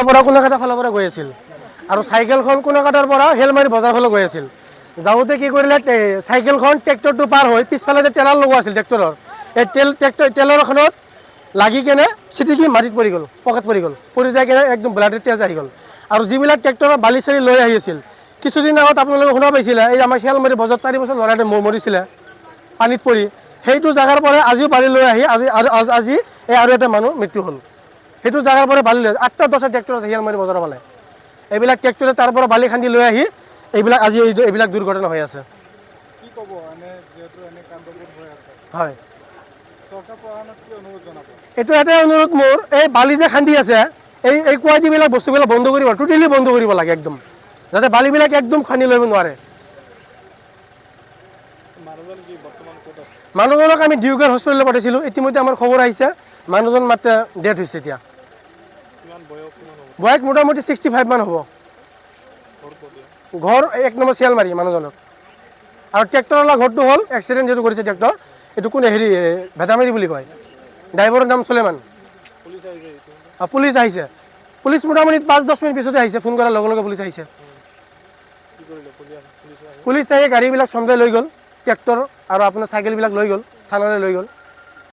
পৰা কোনাকাটা ফালৰ পৰা গৈ আছিল আৰু চাইকেলখন কোনাকাটাৰ পৰা হেলমাৰী বজাৰ ফালে গৈ আছিল। যাওঁতে কি কৰিলে চাইকেলখন ট্ৰেক্টৰটো পাৰ হৈ পিছফালে যে টেলাৰ লগোৱা আছিল ট্ৰেক্টৰৰ, এই টেলাৰখনত লাগি কেনে চিটিকি মাটিত পৰি গ'ল, পকেট পৰি গ'ল, পৰি যাই কেনে একদম ব্লাডৰ তেজ আহি গ'ল। আৰু যিবিলাক ট্ৰেক্টৰৰ বালি চালি লৈ আহি আছিল, কিছুদিন আগত আপোনালোকে শুনা পাইছিলে এই আমাৰ শিয়ালমাৰী বজাৰত 4 বছৰ ল'ৰা এটা মৰিছিলে পানীত পৰি, সেইটো জাগাৰ পৰা আজিও বালি লৈ আহি আজি এই আৰু এটা মানুহ মৃত্যু হ'ল। সেইটো জাগাৰ পৰা বালি লৈ 8টা-10টা ট্ৰেক্টৰ আছে শিয়ালমাৰী বজাৰৰ ফালে, এইবিলাক ট্ৰেক্টৰে তাৰ পৰা বালি খান্দি লৈ আহি এইবিলাক আজি এইবিলাক দুৰ্ঘটনা হৈ আছে। কি ক'ব এনে যেহেতু এনে কাণ্ডবোৰ হৈ আছে, হয়, চৰকাৰ প্ৰশাসনক কি অনুৰোধ জনাব? এইটো এটাই অনুৰোধ মোৰ, এই বালি যে খান্দি আছে এই কোৱাদিবিলাক বস্তুবিলাক বন্ধ কৰিব, টোটেলি বন্ধ কৰিব লাগে একদম, যাতে বালিবিলাক একদম খান্দি লৈ নোৱাৰে। মানুহজন কি বৰ্তমান ক'ত আছে? মানুহজনক আমি ডিব্ৰুগড় হস্পিটেললৈ পঠাইছিলোঁ, ইতিমধ্যে আমাৰ খবৰ আহিছে মানুহজন মাত্ৰ ডেথ হৈছে। এতিয়া কিমান বয়স কিমান হ'ব? বয়স মোটামুটি 65 মান হ'ব। ঘৰ 1 নম্বৰ শিয়ালমাৰী মানুহজনৰ। আৰু ট্ৰেক্টৰৱালা ঘৰটো হ'ল এক্সিডেণ্ট যিটো কৰিছে ট্ৰেক্টৰ, এইটো কোনে হেৰি ভেটামাৰী বুলি কয়, ড্ৰাইভাৰৰ নাম চুলেমান। পুলিচ আহিছে, পুলিচ মোটামুটি 5-10 মিনিট পিছতে আহিছে, ফোন কৰাৰ লগে লগে পুলিচ আহিছে। পুলিচ আহি গাড়ীবিলাক চমজাই লৈ গ'ল, ট্ৰেক্টৰ আৰু আপোনাৰ চাইকেলবিলাক লৈ গ'ল, থানালৈ লৈ গ'ল।